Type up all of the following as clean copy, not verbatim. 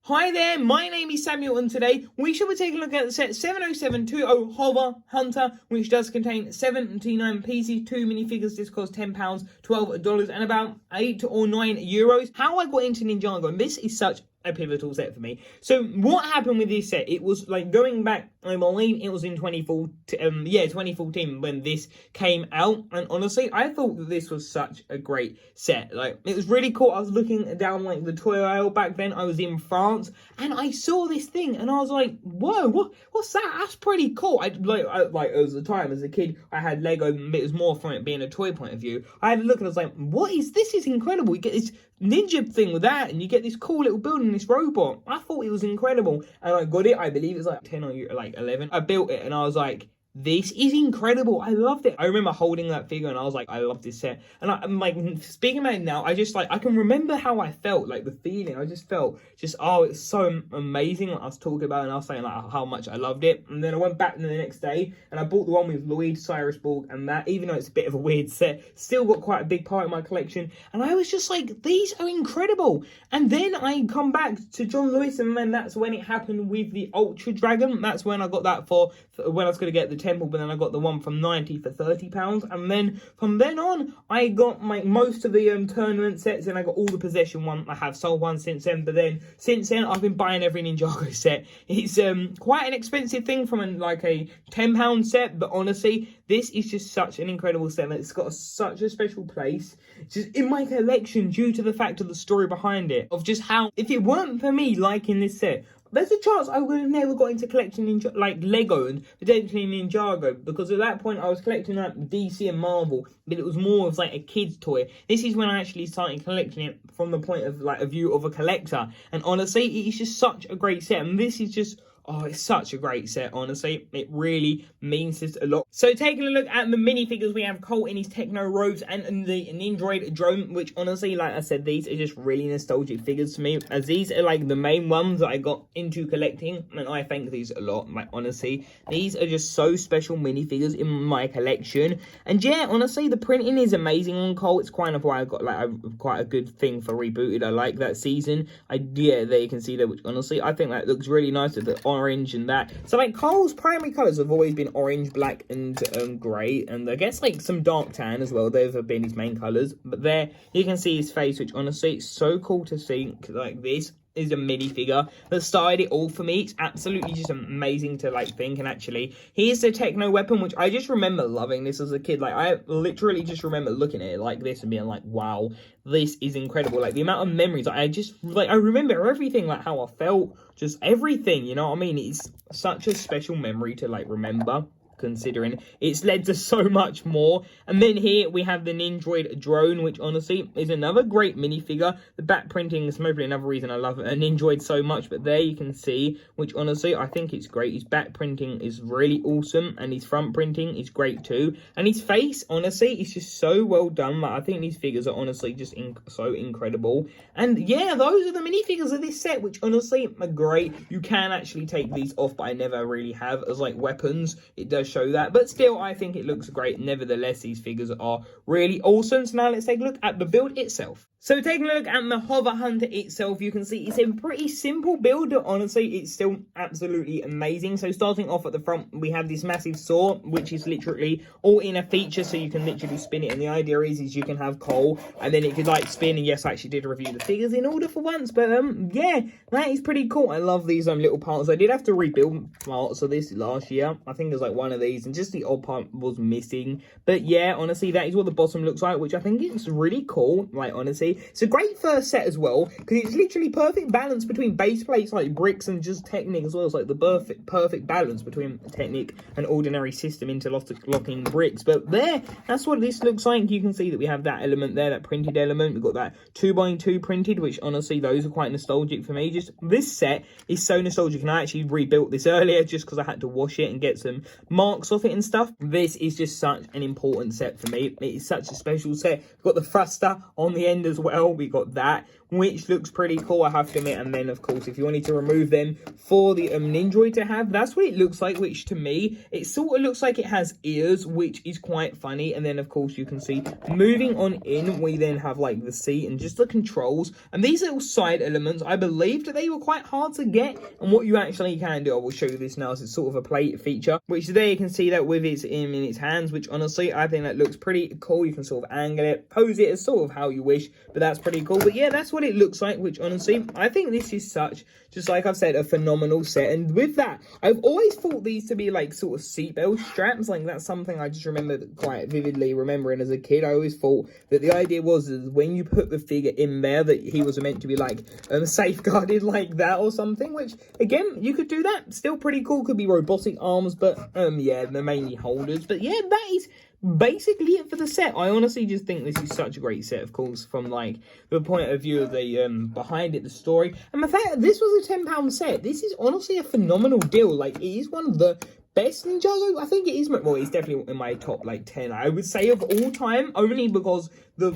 Hi there, my name is Samuel, and today we shall be taking a look at the set 70720 Hover Hunter, which does contain 79 pieces, 2 minifigures. This costs £10, $12, and about €8 or €9. How I got into Ninjago, and this is such a pivotal set for me. So what happened with this set? It was like going back, I believe it was in 2014 when this came out, and honestly I thought that this was such a great set. Like, it was really cool. I was looking down like the toy aisle back then. I was in France and I saw this thing and I was like, whoa, what's that? That's pretty cool. I like it was the time as a kid I had Lego, but it was more from it being a toy point of view. I had a look and I was like, what is this? Is incredible. You get this ninja thing with that and you get this cool little building, this robot. I thought it was incredible and I got it. I believe it was like 10 or like 11. I built it and I was like, this is incredible. I loved it. I remember holding that figure and I was like, I love this set. And I'm like, speaking about it now, I just like, I can remember how I felt, like the feeling. I just felt oh, it's so amazing. Like I was talking about it and I was saying like how much I loved it. And then I went back the next day and I bought the one with Lloyd, Cyrus Borg, and that, even though it's a bit of a weird set, still got quite a big part of my collection. And I was just like, these are incredible. And then I come back to John Lewis, and then that's when it happened with the Ultra Dragon. That's when I got that for when I was going to get the Temple, but then I got the one from 90 for £30. And then from then on, I got most of the tournament sets, and I got all the possession one. I have sold one since then, but then since then I've been buying every Ninjago set. It's quite an expensive thing from like a £10 set, but honestly, this is just such an incredible set. It's got such a special place just in my collection due to the fact of the story behind it, of just how, if it weren't for me liking this set, there's a chance I would have never got into collecting like Lego and potentially Ninjago, because at that point I was collecting like DC and Marvel, but it was more of like a kid's toy. This is when I actually started collecting it from the point of like a view of a collector, and honestly, it's just such a great set, and this is just, oh, it's such a great set, honestly. It really means this a lot. So taking a look at the minifigures, we have Cole in his techno robes and the Ninja drone, which honestly, like I said, these are just really nostalgic figures to me, as these are like the main ones that I got into collecting, and I thank these a lot. Like, honestly, these are just so special minifigures in my collection. And yeah, honestly, the printing is amazing on Cole. It's kind of why I got like quite a good thing for Rebooted. I like that season. Yeah, there you can see that, which honestly, I think that looks really nice with the orange and that. So like Cole's primary colors have always been orange, black, and grey, and I guess like some dark tan as well. Those have been his main colors. But there you can see his face, which honestly, it's so cool to see. Like, this is a minifigure that started it all for me. It's absolutely just amazing to like think. And actually, here's the techno weapon, which I just remember loving this as a kid. Like, I literally just remember looking at it like this and being like, wow, this is incredible. Like, the amount of memories, I remember everything, like how I felt, just everything, you know what I mean? It's such a special memory to like remember, considering it's led to so much more. And then here we have the Ninja drone, which honestly is another great minifigure. The back printing is probably another reason I love Ninja so much, but there you can see, which honestly I think it's great. His back printing is really awesome, and his front printing is great too, and his face honestly is just so well done. Like, I think these figures are honestly just so incredible. And yeah, those are the minifigures of this set, which honestly are great. You can actually take these off, but I never really have as like weapons. It does show that, but still I think it looks great. Nevertheless, these figures are really awesome. So now let's take a look at the build itself. So taking a look at the Hover Hunter itself, you can see it's a pretty simple build. Honestly, it's still absolutely amazing. So starting off at the front, we have this massive saw, which is literally all in a feature, so you can literally spin it. And the idea is you can have Cole, and then it could like spin. And yes, I actually did review the figures in order for once, but yeah, that is pretty cool. I love these little parts. I did have to rebuild parts of this last year. I think there's like one of these, and just the odd part was missing. But yeah, honestly, that is what the bottom looks like, which I think is really cool. Like, honestly, it's a great first set as well, because it's literally perfect balance between base plates like bricks and just Technic as well. It's like the perfect balance between Technic and ordinary system interlocking bricks. But there, that's what this looks like. You can see that we have that element there, that printed element. We've got that 2x2 printed, which honestly, those are quite nostalgic for me. Just this set is so nostalgic, and I actually rebuilt this earlier just because I had to wash it and get some marks off it and stuff. This is just such an important set for me. It is such a special set. We've got the thruster on the end as well. We got that. which looks pretty cool, I have to admit. And then, of course, if you wanted to remove them for the Ninjago to have, that's what it looks like, which to me, it sort of looks like it has ears, which is quite funny. And then, of course, you can see moving on in, we then have like the seat and just the controls. And these little side elements, I believe that they were quite hard to get. And what you actually can do, I will show you this now, as it's sort of a plate feature, which there you can see that with its in its hands, which honestly, I think that looks pretty cool. You can sort of angle it, pose it as sort of how you wish, but that's pretty cool. But yeah, that's what it looks like, which honestly, I think this is such, just like I've said, a phenomenal set. And with that, I've always thought these to be like sort of seatbelt straps. Like that's something I just remember quite vividly remembering as a kid. I always thought that the idea was that when you put the figure in there, that he was meant to be like safeguarded like that or something, which again, you could do that. Still pretty cool. Could be robotic arms, but yeah, they're mainly holders. But yeah, that is basically it for the set. I honestly just think this is such a great set, of course, from like the point of view of the behind it, the story, and the fact that this was a £10 set. This is honestly a phenomenal deal. Like, it is one of the best Ninjago. I think it is, well, it's definitely in my top like 10, I would say, of all time, only because the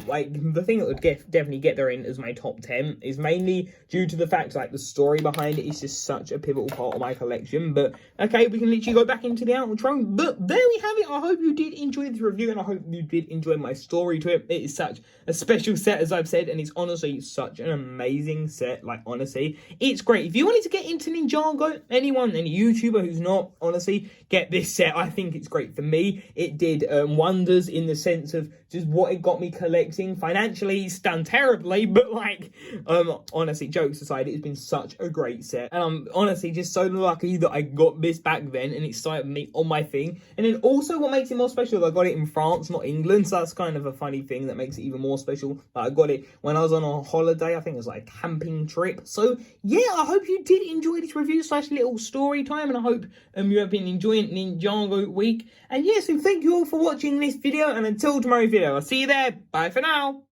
thing that would definitely get there in as my top 10 is mainly due to the fact like the story behind it is just such a pivotal part of my collection. But okay, we can literally go back into the outro. But there we have it. I hope you did enjoy this review, and I hope you did enjoy my story to it. It is such a special set, as I've said, and it's honestly such an amazing set. Like, honestly, it's great. If you wanted to get into Ninjago, any YouTuber who's not, honestly, get this set. I think it's great. For me, it did wonders in the sense of just what it got me collecting. Financially, it's done terribly, but like, honestly, jokes aside, it's been such a great set, and I'm honestly just so lucky that I got this back then, and it started me on my thing. And then also, what makes it more special, I got it in France, not England, so that's kind of a funny thing that makes it even more special. I got it when I was on a holiday. I think it was like a camping trip. So yeah, I hope you did enjoy this review / little story time, and I hope you have been enjoying Ninjago week. And yeah, so thank you all for watching this video, and until tomorrow's video, I'll see you there. Bye for now.